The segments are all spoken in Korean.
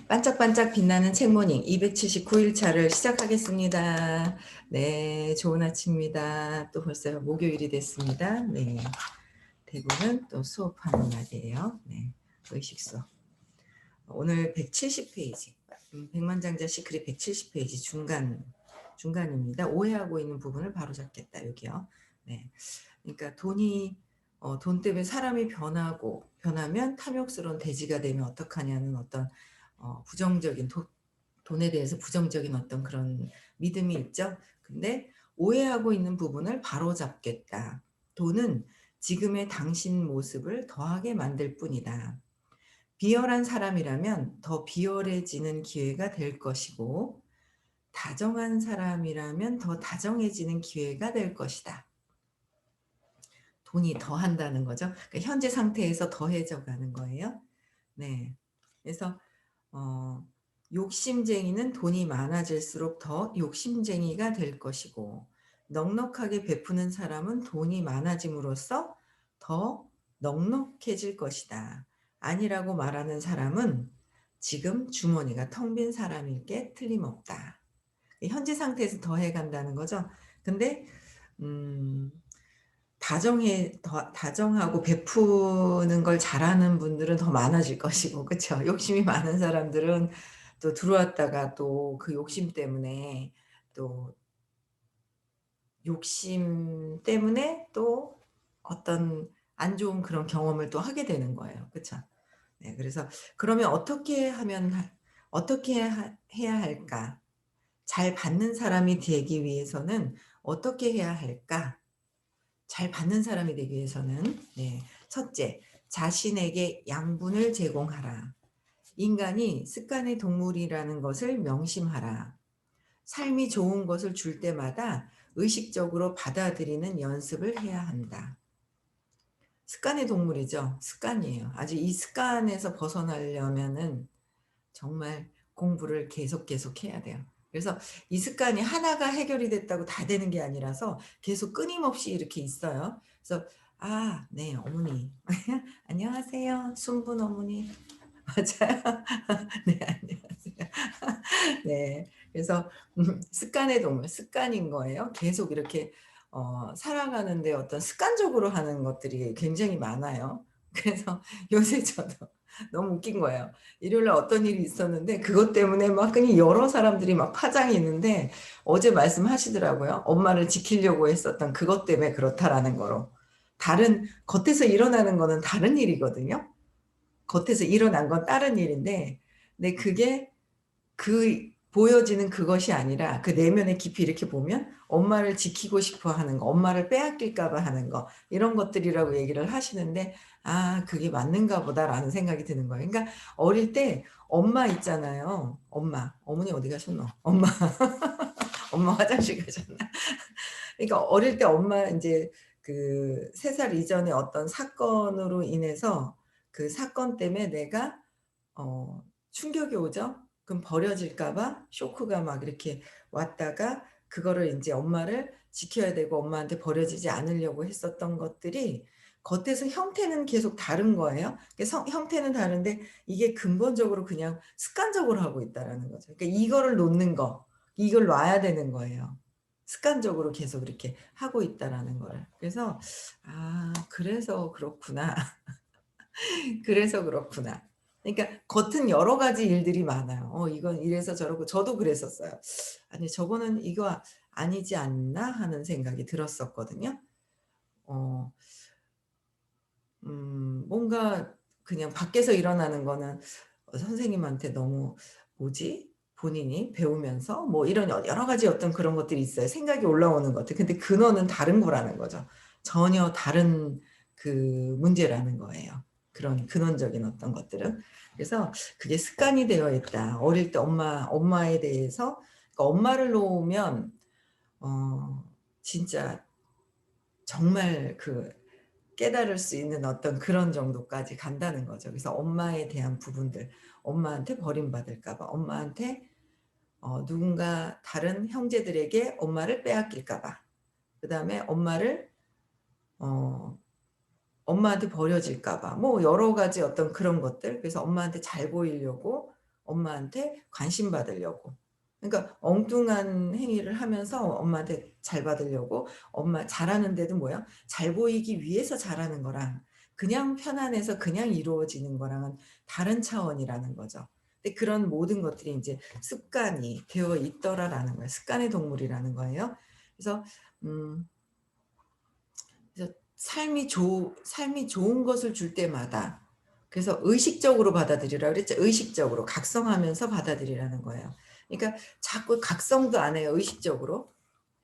반짝반짝 빛나는 책모닝 279일차를 시작하겠습니다. 네, 좋은 아침입니다. 또 벌써 목요일이 됐습니다. 네, 대구는 또 수업하는 날이에요. 네, 의식 수업. 오늘 170페이지, 백만장자 시크릿 170페이지 중간입니다. 오해하고 있는 부분을 바로잡겠다, 여기요. 네, 그러니까 돈 때문에 사람이 변하면 탐욕스러운 돼지가 되면 어떡하냐는 어떤 부정적인 돈에 대해서 부정적인 어떤 그런 믿음이 있죠. 근데 오해하고 있는 부분을 바로잡겠다. 돈은 지금의 당신 모습을 더하게 만들 뿐이다. 비열한 사람이라면 더 비열해지는 기회가 될 것이고, 다정한 사람이라면 더 다정해지는 기회가 될 것이다. 돈이 더한다는 거죠. 그러니까 현재 상태에서 더해져 가는 거예요. 네. 그래서 욕심쟁이는 돈이 많아질수록 더 욕심쟁이가 될 것이고, 넉넉하게 베푸는 사람은 돈이 많아짐으로써 더 넉넉해질 것이다. 아니라고 말하는 사람은 지금 주머니가 텅 빈 사람일 게 틀림없다. 현재 상태에서 더해 간다는 거죠. 근데 음 다정하고 베푸는 걸 잘하는 분들은 더 많아질 것이고, 그쵸? 욕심이 많은 사람들은 또 들어왔다가 또 그 욕심 때문에 또 어떤 안 좋은 그런 경험을 또 하게 되는 거예요. 그쵸? 네, 그래서 그러면 어떻게 해야 할까? 잘 받는 사람이 되기 위해서는 어떻게 해야 할까? 잘 받는 사람이 되기 위해서는, 네, 첫째, 자신에게 양분을 제공하라. 인간이 습관의 동물이라는 것을 명심하라. 삶이 좋은 것을 줄 때마다 의식적으로 받아들이는 연습을 해야 한다. 습관의 동물이죠. 습관이에요. 아주 이 습관에서 벗어나려면은 정말 공부를 계속 해야 돼요. 그래서 이 습관이 하나가 해결이 됐다고 다 되는 게 아니라서 계속 끊임없이 이렇게 있어요. 그래서 네, 어머니. 안녕하세요. 순분 어머니. 맞아요. 네, 안녕하세요. 네. 그래서 습관의 동물, 습관인 거예요. 계속 이렇게 살아가는데 어떤 습관적으로 하는 것들이 굉장히 많아요. 그래서 요새 저도 너무 웃긴 거예요. 일요일 날 어떤 일이 있었는데 그것 때문에 막 그냥 여러 사람들이 막 파장이 있는데, 어제 말씀하시더라고요. 엄마를 지키려고 했었던 그것 때문에 그렇다라는 거로. 겉에서 일어나는 거는 다른 일이거든요. 겉에서 일어난 건 다른 일인데, 근데 그게 보여지는 그것이 아니라 그 내면의 깊이 이렇게 보면 엄마를 지키고 싶어 하는 거, 엄마를 빼앗길까 봐 하는 거, 이런 것들이라고 얘기를 하시는데, 그게 맞는가 보다라는 생각이 드는 거예요. 그러니까 어릴 때 엄마 있잖아요. 어머니 어디 가셨노? 엄마 화장실 가셨나? 그러니까 어릴 때 엄마 인제 그 3살 이전에 어떤 사건으로 인해서 그 사건 때문에 내가 충격이 오죠. 그럼 버려질까 봐 쇼크가 막 이렇게 왔다가, 그거를 인제 엄마를 지켜야 되고 엄마한테 버려지지 않으려고 했었던 것들이 겉에서 형태는 계속 다른 거예요. 그래서 형태는 다른데 이게 근본적으로 그냥 습관적으로 하고 있다라는 거죠. 그러니까 이거를 놓는 거, 이걸 놔야 되는 거예요. 습관적으로 계속 이렇게 하고 있다라는 거를. 그래서 그래서 그렇구나. 그래서 그렇구나. 그러니까 겉은 여러 가지 일들이 많아요. 이건 이래서 저러고, 저도 그랬었어요. '아니 저거는 이거 아니지 않나?' 하는 생각이 들었었거든요. 어 뭔가 그냥 밖에서 일어나는 거는 선생님한테 너무, 뭐지? 본인이 배우면서 뭐 이런 여러 가지 어떤 그런 것들이 있어요. 생각이 올라오는 것들. 근데 근원은 다른 거라는 거죠. 전혀 다른 그 문제라는 거예요. 그런 근원적인 어떤 것들은. 그래서 그게 습관이 되어 있다. 어릴 때 엄마에 대해서, 그러니까 엄마를 놓으면 어 진짜 정말 깨달을 수 있는 어떤 그런 정도까지 간다는 거죠. 그래서 엄마에 대한 부분들, 엄마한테 버림받을까 봐, 엄마한테 누군가 다른 형제들에게 엄마를 빼앗길까 봐, 그다음에 어 엄마한테 버려질까 봐, 뭐 여러 가지 어떤 그런 것들. 그래서 엄마한테 잘 보이려고 엄마한테 관심 받으려고. 그러니까 엉뚱한 행위를 하면서 엄마한테 잘 받으려고 엄마 잘하는데도 뭐야? 잘 보이기 위해서 잘하는 거랑 그냥 편안해서 그냥 이루어지는 거랑은 다른 차원이라는 거죠. 근데 그런 모든 것들이 인제 습관이 되어 있더라라는 거예요. 습관의 동물이라는 거예요. 그래서 음 그래서 삶이 좋은 것을 줄 때마다 그래서 의식적으로 받아들이라고 그랬죠. 의식적으로 각성하면서 받아들이라는 거예요. 그러니까 자꾸 각성도 안 해요, 의식적으로.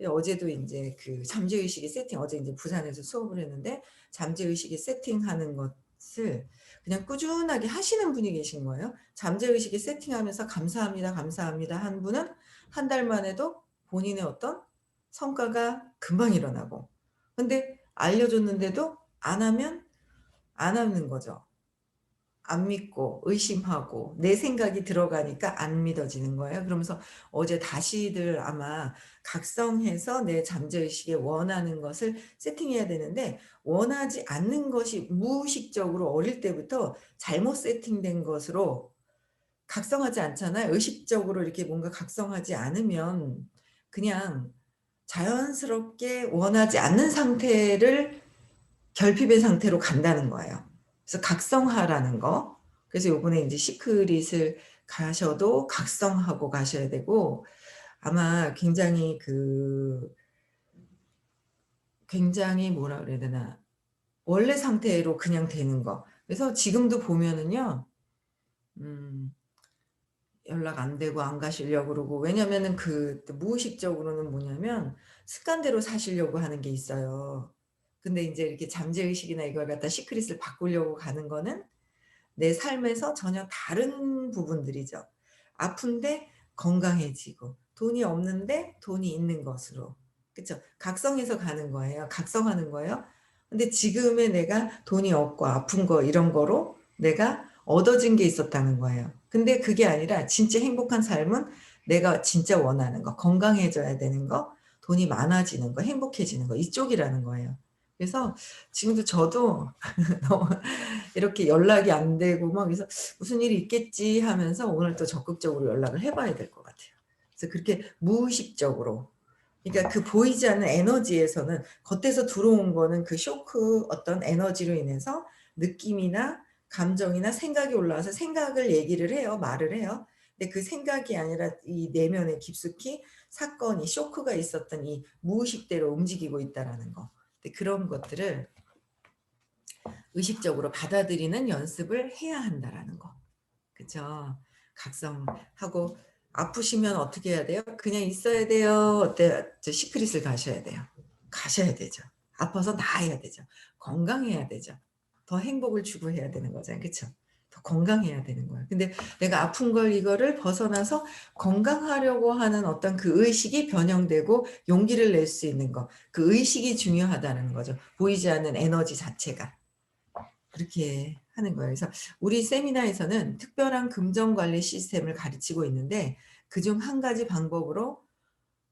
어제도 인제 그 잠재의식의 세팅 어제 인제 부산에서 수업을 했는데 잠재의식의 세팅하는 것을 그냥 꾸준하게 하시는 분이 계신 거예요. 잠재의식의 세팅하면서 "감사합니다, 감사합니다." 한 분은 한 달 만에도 본인의 어떤 성과가 금방 일어나고 근데 알려줬는데도 안 하면 안 하는 거죠. 안 믿고 의심하고 내 생각이 들어가니까 안 믿어지는 거예요. 그러면서 어제 다시들 아마 각성해서 내 잠재의식에 원하는 것을 세팅해야 되는데 원하지 않는 것이 무의식적으로 어릴 때부터 잘못 세팅된 것으로 각성하지 않잖아요. 의식적으로 이렇게 뭔가 각성하지 않으면 그냥 자연스럽게 원하지 않는 상태를 결핍의 상태로 간다는 거예요. 그래서 각성하라는 거. 그래서 요번에 인제 시크릿을 가셔도 각성하고 가셔야 되고 아마 굉장히 뭐라 그래야 되나 원래 상태로 그냥 되는 거. 그래서 지금도 보면은요. 음 연락 안 되고 안 가시려고 그러고 왜냐면은 무의식적으로는 뭐냐면 습관대로 사시려고 하는 게 있어요. 근데 인제 이렇게 잠재의식이나 이걸 갖다 시크릿을 바꾸려고 가는 거는 내 삶에서 전혀 다른 부분들이죠. 아픈데 건강해지고 돈이 없는데 돈이 있는 것으로. 그쵸? 각성해서 가는 거예요. 각성하는 거예요. 근데 지금의 내가 돈이 없고 아픈 거 이런 거로 내가 얻어진 게 있었다는 거예요. 근데 그게 아니라 진짜 행복한 삶은 내가 진짜 원하는 거, 건강해져야 되는 거, 돈이 많아지는 거, 행복해지는 거 이쪽이라는 거예요. 그래서 지금도 저도 너무 이렇게 연락이 안 되고 막 그래서 '무슨 일이 있겠지.' 하면서 오늘 또 적극적으로 연락을 해 봐야 될 것 같아요. 그래서 그렇게 무의식적으로 그러니까 그 보이지 않는 에너지에서는 겉에서 들어온 거는 그 쇼크 어떤 에너지로 인해서 느낌이나 감정이나 생각이 올라와서 생각을 얘기를 해요. 말을 해요. 근데 그 생각이 아니라 이 내면에 깊숙이 사건이 쇼크가 있었던 이 무의식대로 움직이고 있다라는 거. 근데 그런 것들을 의식적으로 받아들이는 연습을 해야 한다라는 거. 그죠? 각성하고 아프시면 어떻게 해야 돼요? 그냥 있어야 돼요? 어때요? 시크릿을 가셔야 돼요. 가셔야 되죠. 아파서 나아야 되죠. 건강해야 되죠. 더 행복을 추구해야 되는 거잖아요. 그쵸? 더 건강해야 되는 거예요. 근데 내가 아픈 걸 이거를 벗어나서 건강하려고 하는 어떤 그 의식이 변형되고 용기를 낼 수 있는 거. 그 의식이 중요하다는 거죠. 보이지 않는 에너지 자체가. 그렇게 하는 거예요. 그래서 우리 세미나에서는 특별한 금전 관리 시스템을 가르치고 있는데 그중 한 가지 방법으로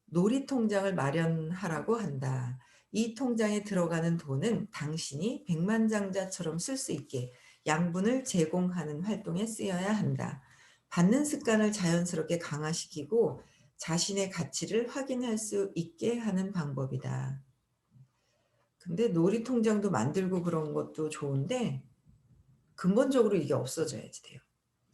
놀이 통장을 마련하라고 한다. 이 통장에 들어가는 돈은 당신이 백만장자처럼 쓸 수 있게 양분을 제공하는 활동에 쓰여야 한다. 받는 습관을 자연스럽게 강화시키고 자신의 가치를 확인할 수 있게 하는 방법이다. 근데 놀이 통장도 만들고 그런 것도 좋은데 근본적으로 이게 없어져야지 돼요.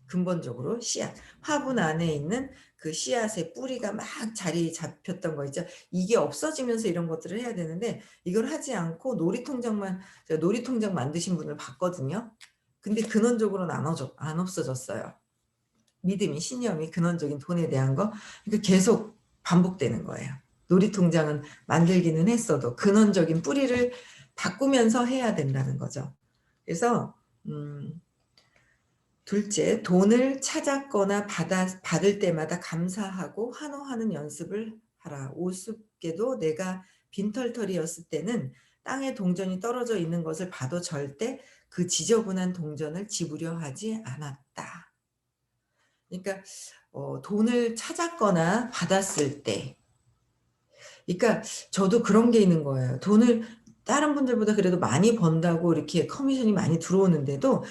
근본적으로 씨앗. 화분 안에 있는 그 씨앗의 뿌리가 막 자리 잡혔던 거 있죠. 이게 없어지면서 이런 것들을 해야 되는데 이걸 하지 않고 놀이통장만 제가 놀이통장 만드신 분을 봤거든요. 근데 근원적으로는 안 없어졌어요. 믿음이 신념이 근원적인 돈에 대한 거. 그러니까 계속 반복되는 거예요. 놀이통장은 만들기는 했어도 근원적인 뿌리를 바꾸면서 해야 된다는 거죠. 그래서 음 둘째, 돈을 찾았거나 받을 때마다 감사하고 환호하는 연습을 하라. 우습게도 내가 빈털터리였을 때는 땅에 동전이 떨어져 있는 것을 봐도 절대 그 지저분한 동전을 집으려 하지 않았다. 그러니까 돈을 찾았거나 받았을 때 그러니까 저도 그런 게 있는 거예요. 돈을 다른 분들보다 그래도 많이 번다고 이렇게 커미션이 많이 들어오는데도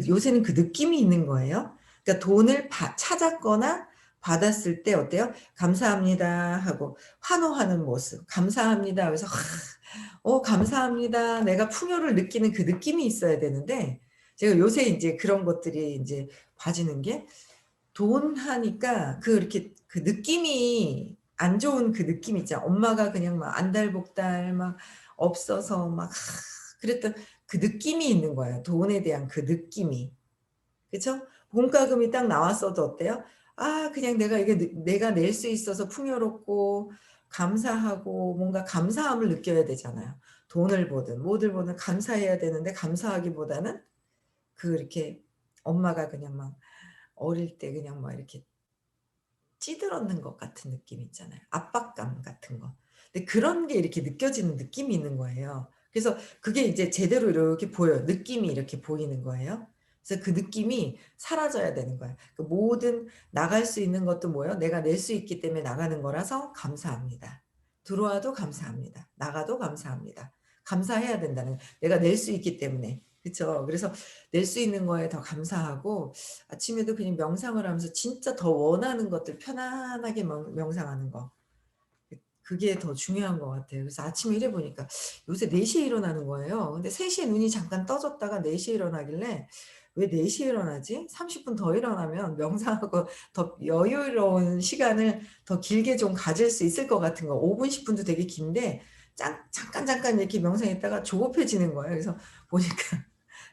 요새는 그 느낌이 있는 거예요. 그러니까 돈을 찾았거나 받았을 때 어때요? "감사합니다." 하고 환호하는 모습. "감사합니다." 하면서 감사합니다." 내가 풍요를 느끼는 그 느낌이 있어야 되는데 제가 요새 인제 그런 것들이 인제 봐지는 게 돈 하니까 이렇게 그 느낌이 안 좋은 그 느낌 있잖아. 엄마가 그냥 막 안달복달 막 없어서 막 그랬던 그 느낌이 있는 거예요, 돈에 대한 그 느낌이. 그쵸? 공과금이 딱 나왔어도 어때요? 그냥 내가 이게 내가 낼 수 있어서 풍요롭고 감사하고 뭔가 감사함을 느껴야 되잖아요. 돈을 보든 뭐를 보든 감사해야 되는데 감사하기보다는 이렇게 엄마가 그냥 막 어릴 때 그냥 막 이렇게 찌들었는 것 같은 느낌 있잖아요. 압박감 같은 거. 근데 그런 게 이렇게 느껴지는 느낌이 있는 거예요. 그래서 그게 이제 제대로 이렇게 보여요. 느낌이 이렇게 보이는 거예요. 그래서 그 느낌이 사라져야 되는 거예요. 그 모든 나갈 수 있는 것도 뭐예요? 내가 낼 수 있기 때문에 나가는 거라서 감사합니다. 들어와도 감사합니다. 나가도 감사합니다. 감사해야 된다는 내가 낼 수 있기 때문에. 그쵸? 그래서 낼 수 있는 거에 더 감사하고 아침에도 그냥 명상을 하면서 진짜 더 원하는 것들 편안하게 명상하는 거. 그게 더 중요한 것 같아요. 그래서 아침에 일해 보니까 요새 4 시에 일어나는 거예요. 근데 3 시에 눈이 잠깐 떠졌다가 4 시에 일어나길래 '왜 4 시에 일어나지? 30분 더 일어나면 명상하고 더 여유로운 시간을 더 길게 좀 가질 수 있을 것 같은 거.' 5 분 10 분도 되게 긴데 잠깐 이렇게 명상했다가 조급해지는 거예요. 그래서 보니까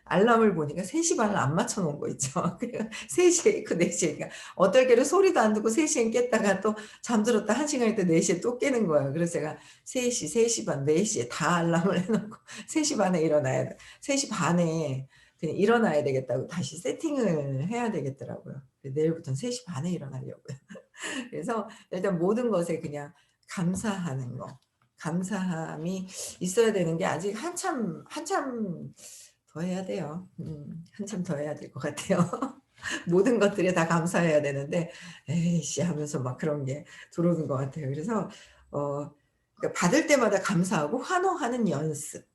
알람을 보니까 3시 반을 안 맞춰 놓은 거 있죠. 그러니까 3 시에 있고 4 시에 그러니까 어떨 때는 소리도 안 듣고 3 시엔 깼다가 또 잠들었다 1 시간 있다 4 시에 또 깨는 거예요. 그래서 제가 3 시, 3시 반, 4 시에 다 알람을 해 놓고 3시 반에 일어나야 돼 3시 반에 그냥 일어나야 되겠다고 다시 세팅을 해야 되겠더라고요. 내일부터는 3시 반에 일어나려고요. 그래서 일단 모든 것에 그냥 감사하는 거. 감사함이 있어야 되는 게 아직 한참 더 해야 돼요. 한참 더 해야 될 것 같아요. 모든 것들에 다 감사해야 되는데 '에이씨.' 하면서 막 그런 게 들어오는 것 같아요. 그래서 어 그러니까 받을 때마다 감사하고 환호하는 연습.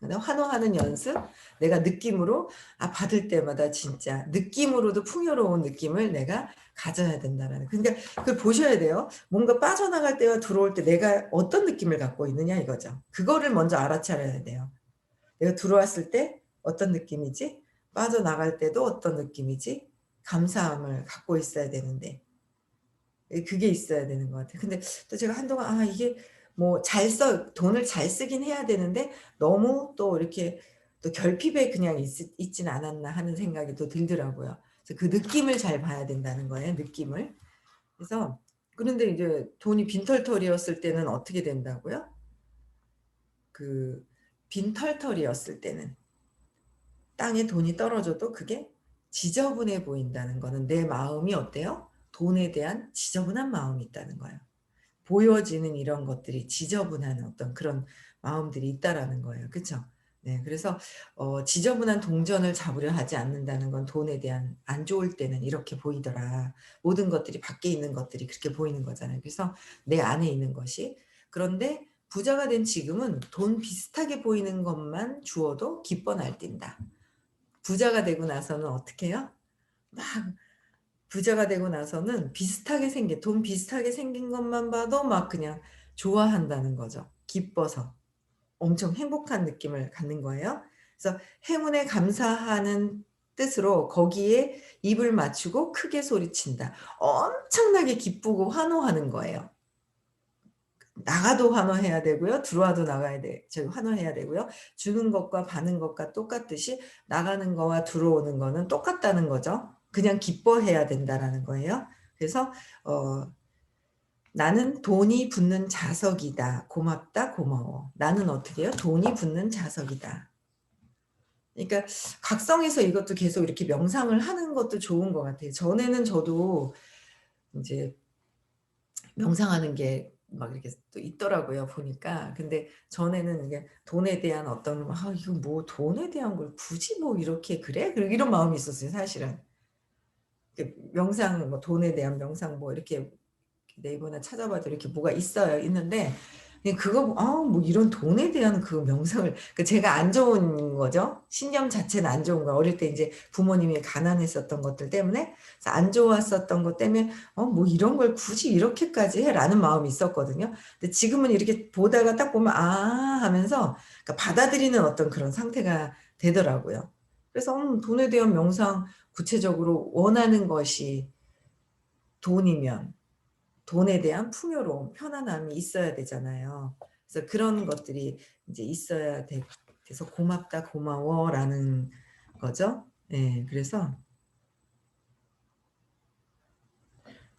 근데 환호하는 연습, 내가 느낌으로 받을 때마다 진짜 느낌으로도 풍요로운 느낌을 내가 가져야 된다라는 그러니까 그걸 보셔야 돼요. 뭔가 빠져나갈 때와 들어올 때 내가 어떤 느낌을 갖고 있느냐 이거죠. 그거를 먼저 알아차려야 돼요. 내가 들어왔을 때 어떤 느낌이지? 빠져나갈 때도 어떤 느낌이지? 감사함을 갖고 있어야 되는데 그게 있어야 되는 것 같아요. 근데 또 제가 한동안 이게 뭐 돈을 잘 쓰긴 해야 되는데 너무 또 이렇게 또 결핍에 그냥 있진 않았나 하는 생각이 또 들더라고요. 그래서 그 느낌을 잘 봐야 된다는 거예요, 느낌을. 그래서 그런데 이제 돈이 빈털터리였을 때는 어떻게 된다고요? 그 빈털터리였을 때는 땅에 돈이 떨어져도 그게 지저분해 보인다는 거는 내 마음이 어때요? 돈에 대한 지저분한 마음이 있다는 거예요. 보여지는 이런 것들이 지저분한 어떤 그런 마음들이 있다라는 거예요. 그쵸? 네. 그래서 지저분한 동전을 잡으려 하지 않는다는 건 돈에 대한 안 좋을 때는 이렇게 보이더라. 모든 것들이 밖에 있는 것들이 그렇게 보이는 거잖아요. 그래서 내 안에 있는 것이. 그런데 부자가 된 지금은 돈 비슷하게 보이는 것만 주어도 기뻐 날뛴다. 부자가 되고 나서는 어떻게 해요? 막 부자가 되고 나서는 돈 비슷하게 생긴 것만 봐도 막 그냥 좋아한다는 거죠. 기뻐서. 엄청 행복한 느낌을 갖는 거예요. 그래서 행운에 감사하는 뜻으로 거기에 입을 맞추고 크게 소리친다. 엄청나게 기쁘고 환호하는 거예요. 나가도 환호해야 되고요. 들어와도 나가야 돼 환호해야 되고요. 주는 것과 받는 것과 똑같듯이 나가는 거와 들어오는 거는 똑같다는 거죠. 그냥 기뻐해야 된다라는 거예요. 그래서 어 "나는 돈이 붙는 자석이다. 고맙다. 고마워." 나는 어떻게 해요? 돈이 붙는 자석이다. 그러니까 각성해서 이것도 계속 이렇게 명상을 하는 것도 좋은 것 같아요. 전에는 저도 인제 명상하는 게 막 이렇게 또 있더라고요 보니까. 근데 전에는 이게 돈에 대한 어떤 '이거 뭐 돈에 대한 걸 굳이 뭐 이렇게 그래?' 이런 마음이 있었어요 사실은. 명상 뭐 돈에 대한 명상 뭐 이렇게 네이버나 찾아봐도 이렇게 뭐가 있어요. 있는데 그냥 그거 뭐 이런 돈에 대한 그 명상을 제가 안 좋은 거죠. 신념 자체는 안 좋은 거예요. 어릴 때 인제 부모님이 가난했었던 것들 때문에 그래서 안 좋았었던 것 때문에 '뭐 이런 걸 굳이 이렇게까지 해?'라는 마음이 있었거든요. 근데 지금은 이렇게 보다가 딱 보면 '아.' 하면서 그러니까 받아들이는 어떤 그런 상태가 되더라고요. 그래서 돈에 대한 명상 구체적으로 원하는 것이 돈이면 돈에 대한 풍요로움, 편안함이 있어야 되잖아요. 그래서 그런 것들이 인제 있어야 돼서 '고맙다. 고마워.'라는 거죠. 예.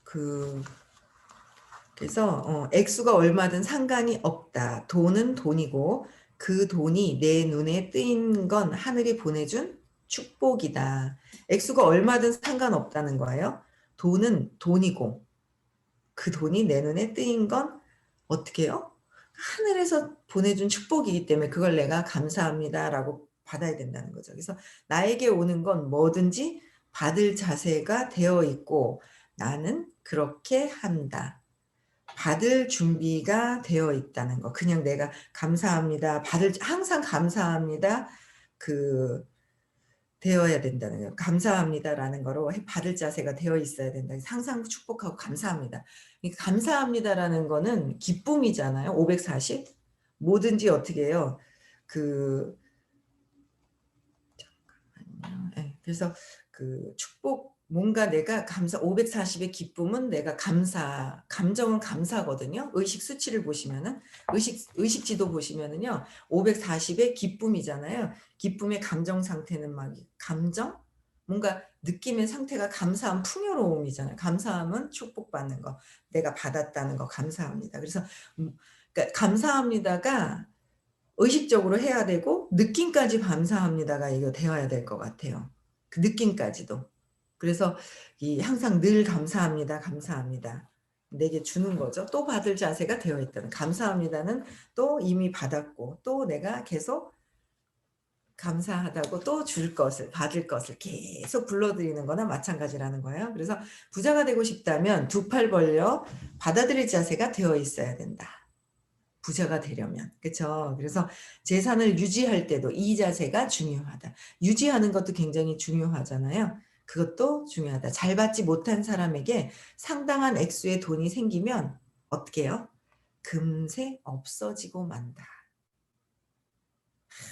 그 그래서 액수가 얼마든 상관이 없다. 돈은 돈이고 그 돈이 내 눈에 뜨인 건 하늘이 보내준 축복이다. 액수가 얼마든 상관없다는 거예요. 돈은 돈이고 그 돈이 내 눈에 뜨인 건 어떻게 해요? 하늘에서 보내준 축복이기 때문에 그걸 내가 "감사합니다."라고 받아야 된다는 거죠. 그래서 나에게 오는 건 뭐든지 받을 자세가 되어 있고 '나는 그렇게 한다.' 받을 준비가 되어 있다는 거. 그냥 내가 "감사합니다." 받을 항상 "감사합니다." 그 되어야 된다는 거예요. "감사합니다."라는 거로 받을 자세가 되어 있어야 된다. 항상 축복하고 "감사합니다." 이 "감사합니다."라는 거는 기쁨이잖아요. 540. 뭐든지 어떻게 해요. 그 잠깐만요. 예. 그래서 그 축복 뭔가 내가 540의 기쁨은 내가 감정은 감사거든요. 의식 수치를 보시면은 의식 지도 보시면은요. 540의 기쁨이잖아요. 기쁨의 감정 상태는 막 감정? 뭔가 느낌의 상태가 감사함, 풍요로움이잖아요. 감사함은 축복받는 거. 내가 받았다는 거 감사합니다. 그래서 그러니까 감사합니다가 의식적으로 해야 되고 느낌까지 감사합니다가 이거 되어야 될 것 같아요. 그 느낌까지도. 그래서 이 항상 늘 감사합니다, 감사합니다. 내게 주는 거죠. 또 받을 자세가 되어 있다는 감사합니다는 또 이미 받았고 또 내가 계속 감사하다고 또 줄 것을 받을 것을 계속 불러들이는 거나 마찬가지라는 거예요. 그래서 부자가 되고 싶다면 두 팔 벌려 받아들일 자세가 되어 있어야 된다. 부자가 되려면. 그쵸? 그래서 재산을 유지할 때도 이 자세가 중요하다. 유지하는 것도 굉장히 중요하잖아요. 그것도 중요하다. 잘 받지 못한 사람에게 상당한 액수의 돈이 생기면 어떻게 해요? 금세 없어지고 만다.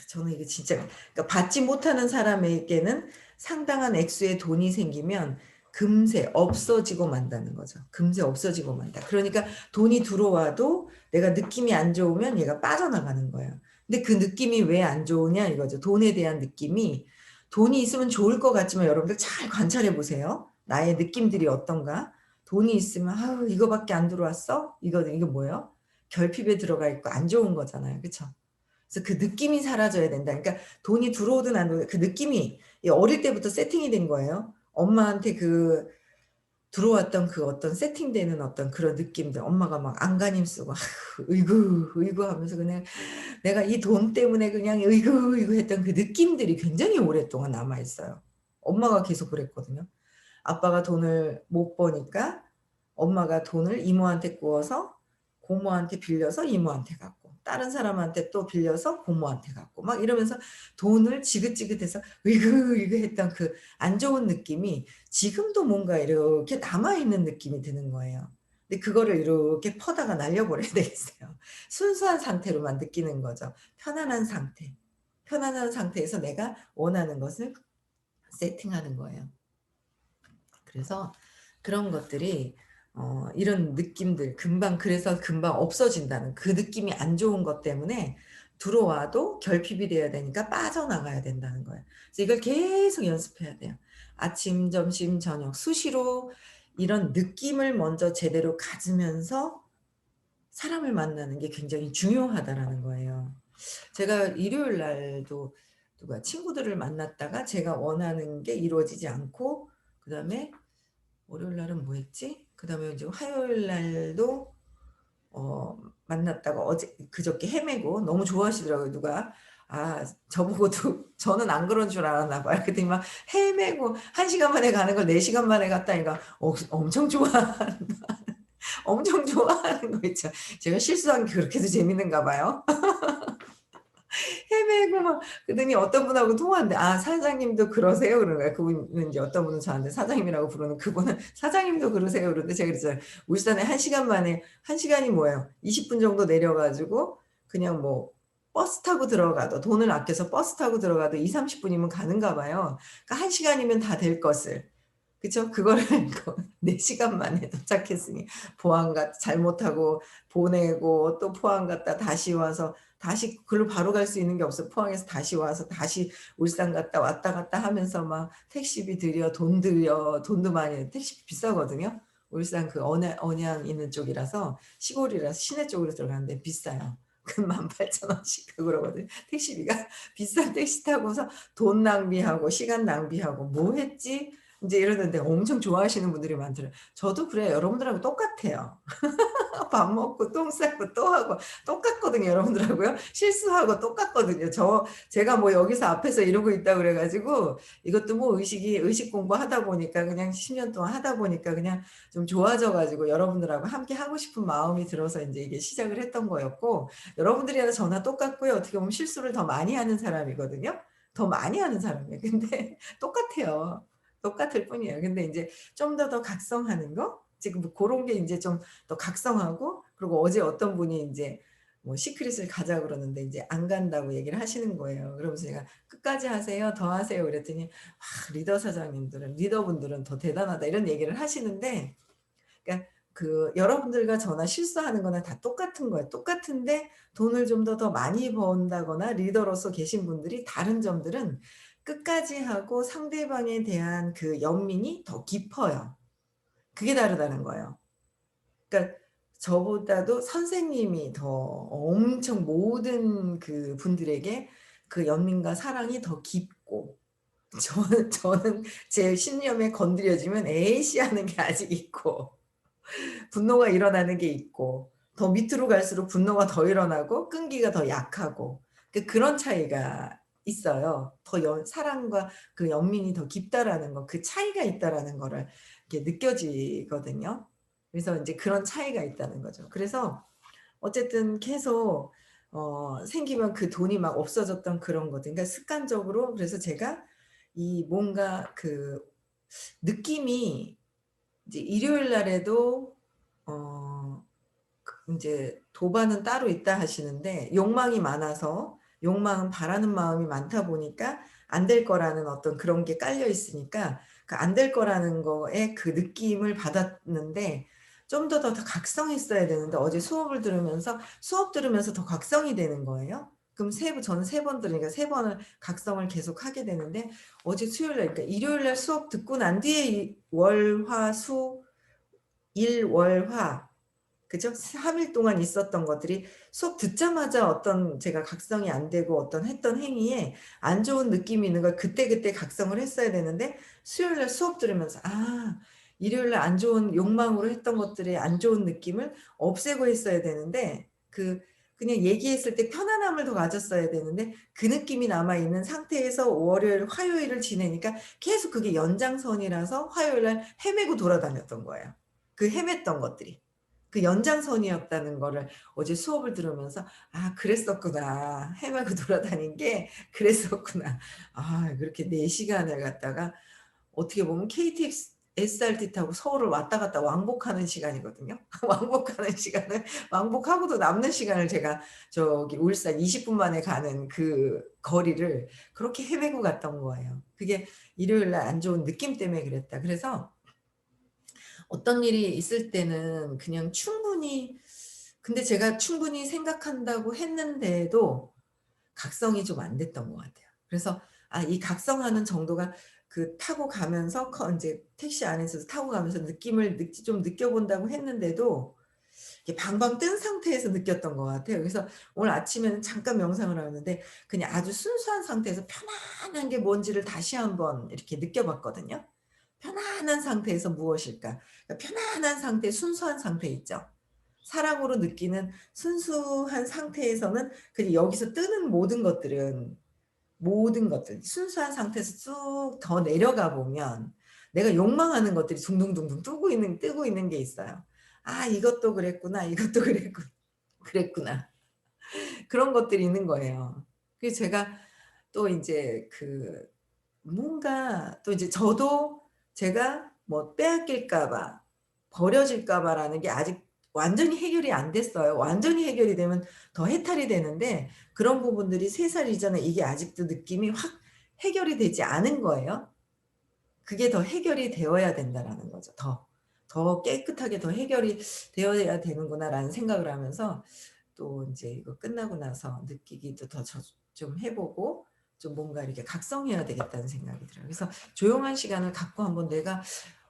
저는 이게 진짜 그러니까 받지 못하는 사람에게는 상당한 액수의 돈이 생기면 금세 없어지고 만다는 거죠. 금세 없어지고 만다. 그러니까 돈이 들어와도 내가 느낌이 안 좋으면 얘가 빠져나가는 거예요. 근데 그 느낌이 왜 안 좋으냐 이거죠. 돈에 대한 느낌이 돈이 있으면 좋을 것 같지만 여러분들 잘 관찰해 보세요. 나의 느낌들이 어떤가? 돈이 있으면 '아우 이거밖에 안 들어왔어?' 이거 뭐예요? 결핍에 들어가 있고 안 좋은 거잖아요. 그쵸? 그래서 그 느낌이 사라져야 된다. 그러니까 돈이 들어오든 안 들어오든 그 느낌이 이 어릴 때부터 세팅이 된 거예요. 엄마한테 그 들어왔던 그 어떤 세팅되는 어떤 그런 느낌들 엄마가 막 안간힘 쓰고 "으이구, 으이구." 하면서 그냥 내가 이 돈 때문에 그냥 "으이구, 으이구." 했던 그 느낌들이 굉장히 오랫동안 남아 있어요. 엄마가 계속 그랬거든요. 아빠가 돈을 못 버니까 엄마가 돈을 이모한테 구워서 고모한테 빌려서 이모한테 갖고 다른 사람한테 또 빌려서 고모한테 갖고 막 이러면서 돈을 지긋지긋해서 으이그 했던 그 안 좋은 느낌이 지금도 뭔가 이렇게 남아 있는 느낌이 드는 거예요. 근데 그거를 이렇게 퍼다가 날려 버려야 되겠어요. 순수한 상태로만 느끼는 거죠. 편안한 상태. 편안한 상태에서 내가 원하는 것을 세팅하는 거예요. 그래서 그런 것들이 이런 느낌들 그래서 금방 없어진다는 그 느낌이 안 좋은 것 때문에 들어와도 결핍이 돼야 되니까 빠져나가야 된다는 거예요. 그래서 이걸 계속 연습해야 돼요. 아침, 점심, 저녁 수시로 이런 느낌을 먼저 제대로 가지면서 사람을 만나는 게 굉장히 중요하다라는 거예요. 제가 일요일 날도 누가 친구들을 만났다가 제가 원하는 게 이루어지지 않고 그다음에 월요일 날은 뭐 했지? 그다음에 이제 화요일 날도 만났다가 그저께 헤매고 너무 좋아하시더라고요 누가. 저보고도 저는 안 그런 줄 알았나 봐요. 그랬더니 막 헤매고 1 시간 만에 가는 걸 4 시간 만에 갔다니까 엄청 좋아한다. 엄청 좋아하는 거 있죠. 제가 실수한 게 그렇게도 재밌는가 봐요. 헤매고 막 그러더니 어떤 분하고 통화하는데 "아 사장님도 그러세요?" 그러는 거예요. 그분은 이제 어떤 분은 저한테 사장님이라고 부르는 그분은 "사장님도 그러세요?" 그러는데 제가 그랬잖아요. 울산에 1 시간 만에 1 시간이 뭐예요. 20분 정도 내려 가지고 그냥 뭐 버스 타고 들어가도 돈을 아껴서 버스 타고 들어가도 20-30 분이면 가는가 봐요. 그러니까 1 시간이면 다 될 것을. 그쵸? 그거를 그 4 시간 만에 도착했으니 포항 잘못하고 보내고 또 포항 갔다 다시 와서 다시 글로 바로 갈 수 있는 게 없어 포항에서 다시 와서 다시 울산 갔다 왔다 갔다 하면서 막 택시비 들여 돈 들여 돈도 많이 택시비 비싸거든요. 울산 그 언양 있는 쪽이라서 시골이라서 시내 쪽으로 들어가는데 비싸요. 그 18,000 원씩 그러거든요. 택시비가 비싼 택시 타고서 돈 낭비하고 시간 낭비하고 '뭐 했지?' 인제 이러는데 엄청 좋아하시는 분들이 많더라고요. 저도 그래요. 여러분들하고 똑같아요. 밥 먹고 똥 싸고 또 하고 똑같거든요 여러분들하고요. 실수하고 똑같거든요. 제가 뭐 여기서 앞에서 이러고 있다 그래 가지고 이것도 뭐 의식 공부하다 보니까 그냥 10년 동안 하다 보니까 그냥 좀 좋아져 가지고 여러분들하고 함께 하고 싶은 마음이 들어서 인제 이게 시작을 했던 거였고 여러분들이랑 저나 똑같고요. 어떻게 보면 실수를 더 많이 하는 사람이거든요. 더 많이 하는 사람이에요. 근데 똑같아요. 똑같을 뿐이에요. 근데 인제 좀 더 각성하는 거? 지금 뭐 고런 게 인제 좀 더 각성하고 그리고 어제 어떤 분이 인제 뭐 시크릿을 가자 그러는데 인제 안 간다고 얘기를 하시는 거예요. 그러면서 제가 "끝까지 하세요. 더 하세요." 그랬더니 리더분들은 더 대단하다." 이런 얘기를 하시는데 그러니까 그 여러분들과 저나 실수하는 거는 다 똑같은 거예요. 똑같은데 돈을 좀 더 많이 번다거나 리더로서 계신 분들이 다른 점들은 끝까지 하고 상대방에 대한 그 연민이 더 깊어요. 그게 다르다는 거예요. 그러니까 저보다도 선생님이 더 엄청 모든 그 분들에게 그 연민과 사랑이 더 깊고 저는 제 신념에 건드려지면 에이씨 하는 게 아직 있고 분노가 일어나는 게 있고 더 밑으로 갈수록 분노가 더 일어나고 끈기가 더 약하고 그런 차이가 있어요. 더 사랑과 그 연민이 더 깊다라는 거 그 차이가 있다라는 거를 이렇게 느껴지거든요. 그래서 인제 그런 차이가 있다는 거죠. 그래서 어쨌든 계속 생기면 그 돈이 막 없어졌던 그런 것들 그러니까 습관적으로 그래서 제가 이 뭔가 그 느낌이 이제 일요일 날에도 어 인제 "도반은 따로 있다." 하시는데 욕망이 많아서 욕망은 바라는 마음이 많다 보니까 안 될 거라는 어떤 그런 게 깔려 있으니까 그 안 될 거라는 거에 그 느낌을 받았는데 좀 더 각성했어야 되는데 어제 수업 들으면서 더 각성이 되는 거예요. 그럼 저는 3번 들으니까 3 번을 각성을 계속하게 되는데 어제 수요일 날 그러니까 일요일 날 수업 듣고 난 뒤에 이 월, 화, 수 일, 월, 화 그죠? 3일 동안 있었던 것들이 수업 듣자마자 어떤 제가 각성이 안 되고 어떤 했던 행위에 안 좋은 느낌이 있는 걸 그때그때 각성을 했어야 되는데 수요일 날 수업 들으면서 '아 일요일 날 안 좋은 욕망으로 했던 것들의 안 좋은 느낌을 없애고 했어야 되는데 그냥 얘기했을 때 편안함을 더 가졌어야 되는데 그 느낌이 남아 있는 상태에서 월요일, 화요일을 지내니까 계속 그게 연장선이라서 화요일 날 헤매고 돌아다녔던 거예요. 그 헤맸던 것들이. 그 연장선이었다는 거를 어제 수업을 들으면서 '아 그랬었구나. 헤매고 돌아다닌 게 그랬었구나.' 아 그렇게 4 시간을 갖다가 어떻게 보면 KTX SRT 타고 서울을 왔다 갔다 왕복하는 시간이거든요. 왕복하는 시간을 왕복하고도 남는 시간을 제가 저기 울산 20분 만에 가는 그 거리를 그렇게 헤매고 갔던 거예요. 그게 일요일 날 안 좋은 느낌 때문에 그랬다. 그래서 어떤 일이 있을 때는 그냥 충분히 근데 제가 충분히 생각한다고 했는데도 각성이 좀 안 됐던 것 같아요. 그래서 이 각성하는 정도가 그 타고 가면서 인제 택시 안에서 타고 가면서 느낌을 좀 느껴본다고 했는데도 이게 방방 뜬 상태에서 느꼈던 것 같아요. 그래서 오늘 아침에는 잠깐 명상을 하는데 그냥 아주 순수한 상태에서 편안한 게 뭔지를 다시 한번 이렇게 느껴봤거든요. 편안한 상태에서 무엇일까? 그러니까 편안한 상태, 순수한 상태 있죠. 사랑으로 느끼는 순수한 상태에서는 그냥 여기서 뜨는 모든 것들 순수한 상태에서 쭉 더 내려가 보면 내가 욕망하는 것들이 둥둥둥둥 뜨고 있는 게 있어요. '아 이것도 그랬구나. 이것도 그랬구나.' 그런 것들이 있는 거예요. 그래서 제가 또 인제 뭔가 또 이제 저도 제가 뭐 빼앗길까 봐, 버려질까 봐라는 게 아직 완전히 해결이 안 됐어요. 완전히 해결이 되면 더 해탈이 되는데 그런 부분들이 3살 이전에 이게 아직도 느낌이 확 해결이 되지 않은 거예요. 그게 더 해결이 되어야 된다라는 거죠. 더 깨끗하게 더 해결이 되어야 되는구나라는 생각을 하면서 또 인제 이거 끝나고 나서 느끼기도 더 좀 해 보고 좀 뭔가 이렇게 각성해야 되겠다는 생각이 들어요. 그래서 조용한 시간을 갖고 한번 내가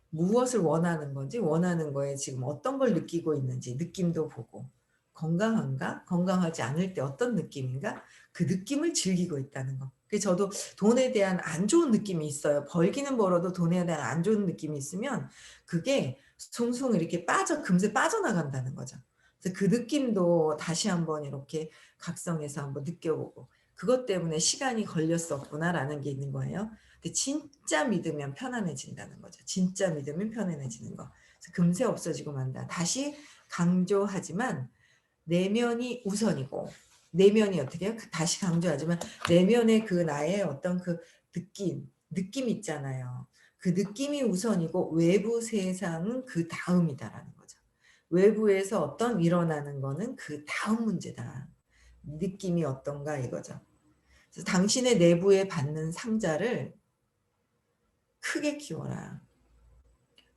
무엇을 원하는 건지, 원하는 거에 지금 어떤 걸 느끼고 있는지 느낌도 보고, 건강한가? 건강하지 않을 때 어떤 느낌인가? 그 느낌을 즐기고 있다는 거. 그 저도 돈에 대한 안 좋은 느낌이 있어요. 벌기는 벌어도 돈에 대한 안 좋은 느낌이 있으면 그게 숭숭 이렇게 금세 빠져나간다는 거죠. 그래서 그 느낌도 다시 한번 이렇게 각성해서 한번 느껴보고 '그것 때문에 시간이 걸렸었구나.'라는 게 있는 거예요. 근데 진짜 믿으면 편안해진다는 거죠. 진짜 믿으면 편안해지는 거. 그래서 금세 없어지고 만다. 다시 강조하지만 내면이 우선이고, 내면이 어떻게 해요? 다시 강조하지만 내면의 그 나의 어떤 그 느낌 있잖아요. 그 느낌이 우선이고 외부 세상은 그다음이다라는 거죠. 외부에서 어떤 일어나는 거는 그다음 문제다. 느낌이 어떤가 이거죠. 그래서 당신의 내부에 받는 상자를 크게 키워라.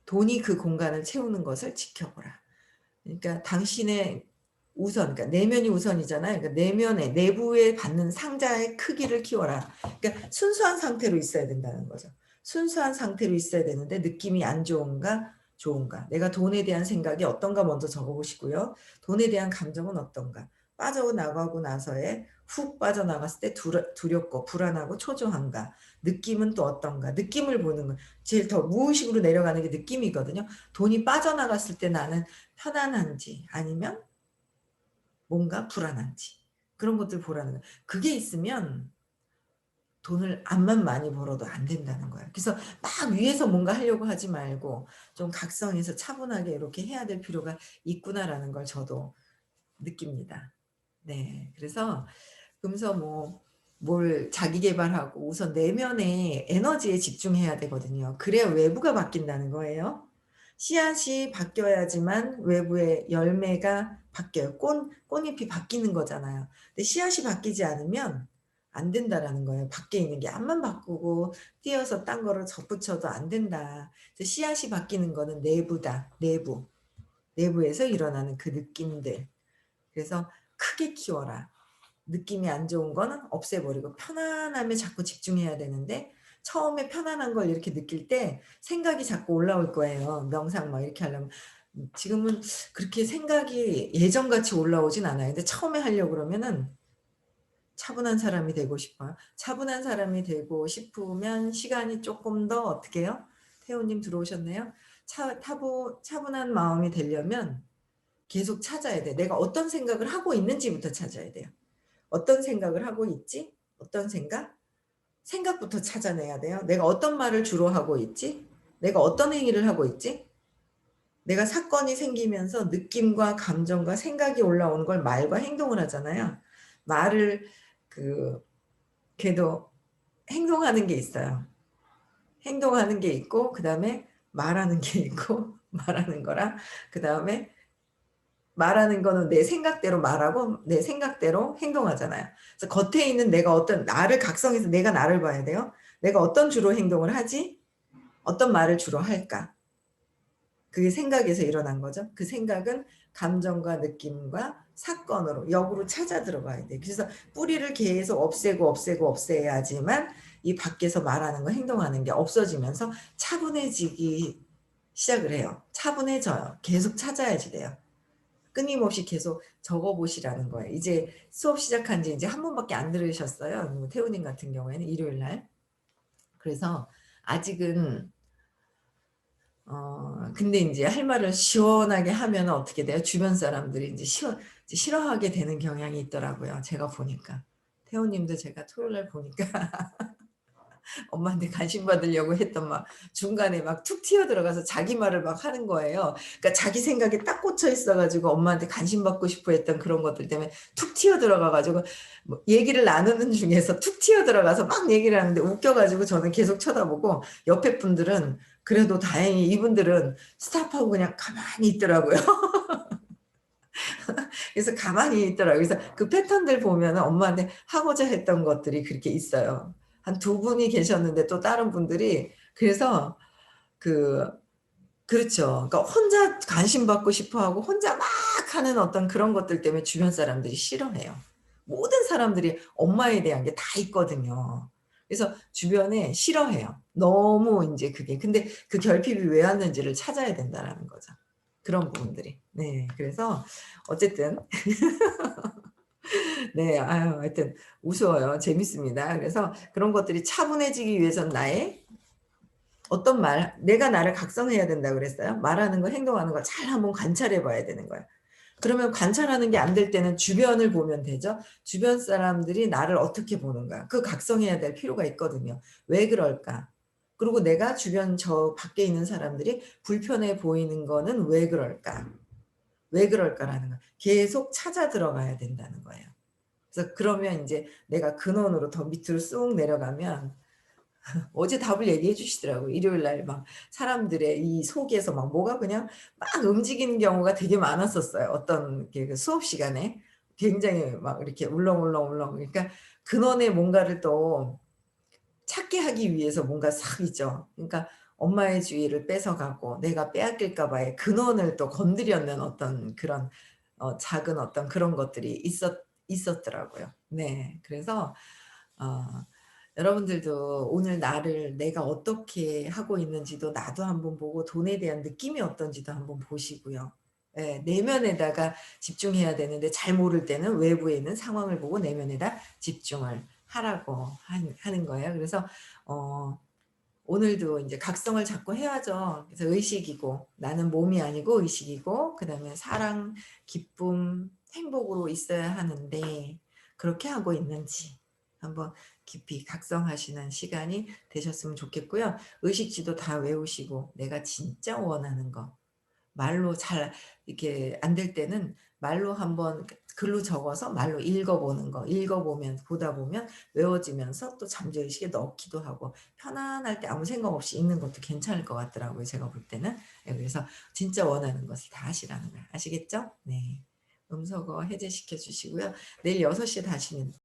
돈이 그 공간을 채우는 것을 지켜보라. 그러니까 당신의 그러니까 내면이 우선이잖아요. 그러니까 내면에 내부에 받는 상자의 크기를 키워라. 그러니까 순수한 상태로 있어야 된다는 거죠. 순수한 상태로 있어야 되는데 느낌이 안 좋은가, 좋은가. 내가 돈에 대한 생각이 어떤가 먼저 적어 보시고요. 돈에 대한 감정은 어떤가. 빠져나가고 나서의 훅 빠져나갔을 때 두렵고 불안하고 초조한가. 느낌은 또 어떤가. 느낌을 보는 거. 제일 더 무의식으로 내려가는 게 느낌이거든요. 돈이 빠져나갔을 때 나는 편안한지 아니면 뭔가 불안한지 그런 것들 보라는 거예요. 그게 있으면 돈을 암만 많이 벌어도 안 된다는 거예요. 그래서 막 위에서 뭔가 하려고 하지 말고 좀 각성해서 차분하게 이렇게 해야 될 필요가 있구나라는 걸 저도 느낍니다. 네. 그러면서 뭘 자기 계발하고 우선 내면의 에너지에 집중해야 되거든요. 그래야 외부가 바뀐다는 거예요. 씨앗이 바뀌어야지만 외부의 열매가 바뀌어요. 꽃잎이 바뀌는 거잖아요. 근데 씨앗이 바뀌지 않으면 안 된다라는 거예요. 밖에 있는 게 앞만 바꾸고 띄어서 딴 거를 접붙여도 안 된다. 그래서 씨앗이 바뀌는 거는 내부다. 내부. 내부에서 일어나는 그 느낌들. 그래서 크게 키워라. 느낌이 안 좋은 거는 없애버리고 편안함에 자꾸 집중해야 되는데 처음에 편안한 걸 이렇게 느낄 때 생각이 자꾸 올라올 거예요. 명상 막 이렇게 하려면. 지금은 그렇게 생각이 예전같이 올라오진 않아요. 근데 처음에 하려고 그러면은 차분한 사람이 되고 싶어요. 차분한 사람이 되고 싶으면 시간이 쪼끔 더 어떻게 해요? 태호 님 들어오셨네요. 차분한 마음이 되려면 계속 찾아야 돼. 내가 어떤 생각을 하고 있는지부터 찾아야 돼요. 어떤 생각을 하고 있지? 어떤 생각? 생각부터 찾아내야 돼요. 내가 어떤 말을 주로 하고 있지? 내가 어떤 행위를 하고 있지? 내가 사건이 생기면서 느낌과 감정과 생각이 올라오는 걸 말과 행동을 하잖아요. 말을 그 걔도 행동하는 게 있어요. 행동하는 게 있고 그다음에 말하는 게 있고 말하는 거랑 그다음에 말하는 거는 내 생각대로 말하고 내 생각대로 행동하잖아요. 그래서 겉에 있는 내가 어떤 나를 각성해서 내가 나를 봐야 돼요. '내가 어떤 주로 행동을 하지? 어떤 말을 주로 할까?' 그게 생각에서 일어난 거죠. 그 생각은 감정과 느낌과 사건으로 역으로 찾아 들어가야 돼요. 그래서 뿌리를 계속 없애야지만 이 밖에서 말하는 거 행동하는 게 없어지면서 차분해지기 시작을 해요. 차분해져요. 계속 찾아야지 돼요. 끊임없이 계속 적어 보시라는 거예요. 이제 수업 시작한 지 이제 한 번밖에 안 들으셨어요. 태우 님 같은 경우에는 일요일 날. 그래서 아직은 근데 인제 할 말을 시원하게 하면은 어떻게 돼요? 주변 사람들이 인제 이제 싫어하게 되는 경향이 있더라고요, 제가 보니까. 태우 님도 제가 토요일 날 보니까 엄마한테 관심 받으려고 했던 막 중간에 막 툭 튀어 들어가서 자기 말을 막 하는 거예요. 그러니까 자기 생각에 딱 꽂혀 있어 가지고 엄마한테 관심 받고 싶어 했던 그런 것들 때문에 툭 튀어 들어가 가지고 뭐 얘기를 나누는 중에서 툭 튀어 들어가서 막 얘기를 하는데 웃겨 가지고 저는 계속 쳐다보고 옆에 분들은 그래도 다행히 이분들은 스톱하고 그냥 가만히 있더라고요. 그래서 가만히 있더라고요. 그래서 그 패턴들 보면은 엄마한테 하고자 했던 것들이 그렇게 있어요. 한 두 분이 계셨는데 또 다른 분들이 그래서 그 그렇죠. 그러니까 혼자 관심 받고 싶어 하고 혼자 막 하는 어떤 그런 것들 때문에 주변 사람들이 싫어해요. 모든 사람들이 엄마에 대한 게 다 있거든요. 그래서 주변에 싫어해요. 너무 인제 그게. 근데 그 결핍이 왜 왔는지를 찾아야 된다라는 거죠. 그런 부분들이. 네. 그래서 어쨌든 네. 아유 하여튼 우스워요. 재밌습니다. 그래서 그런 것들이 차분해지기 위해선 나의 어떤 말 내가 나를 각성해야 된다고 그랬어요. 말하는 거 행동하는 걸 잘 한번 관찰해 봐야 되는 거예요. 그러면 관찰하는 게 안 될 때는 주변을 보면 되죠. 주변 사람들이 나를 어떻게 보는가. 그 각성해야 될 필요가 있거든요. '왜 그럴까?' 그리고 내가 주변 저 밖에 있는 사람들이 불편해 보이는 거는 '왜 그럴까? 왜 그럴까?'라는 거 계속 찾아 들어가야 된다는 거예요. 그래서 그러면 인제 내가 근원으로 더 밑으로 쑥 내려가면 어제 답을 얘기해 주시더라고요. 일요일 날 막 사람들의 이 속에서 막 뭐가 그냥 막 움직이는 경우가 되게 많았었어요. 어떤 게 그 수업 시간에 굉장히 막 이렇게 울렁울렁울렁 그러니까 근원에 뭔가를 또 찾게 하기 위해서 뭔가 싹 있죠. 그러니까 엄마의 주의를 뺏어가고 내가 빼앗길까 봐의 근원을 또 건드려는 어떤 그런 작은 어떤 그런 것들이 있었더라고요. 네. 그래서 어 여러분들도 오늘 나를 내가 어떻게 하고 있는지도 나도 한번 보고 돈에 대한 느낌이 어떤지도 한번 보시고요. 예. 내면에다가 집중해야 되는데 잘 모를 때는 외부에 있는 상황을 보고 내면에다 집중을 하라고 하는 거예요. 그래서 어 오늘도 인제 각성을 자꾸 해야죠. 그래서 의식이고 나는 몸이 아니고 의식이고 그다음에 사랑, 기쁨, 행복으로 있어야 하는데 그렇게 하고 있는지 한번 깊이 각성하시는 시간이 되셨으면 좋겠고요. 의식지도 다 외우시고 내가 진짜 원하는 거 말로 잘 이렇게 안 될 때는 말로 한번 글로 적어서 말로 읽어 보는 거. 읽어 보면 보다 보면 외워지면서 또 잠재의식에 넣기도 하고 편안할 때 아무 생각 없이 읽는 것도 괜찮을 것 같더라고요, 제가 볼 때는. 예 그래서 진짜 원하는 것을 다 하시라는 거예요. 아시겠죠? 네. 음소거 해제시켜 주시고요. 내일 6 시에 다시는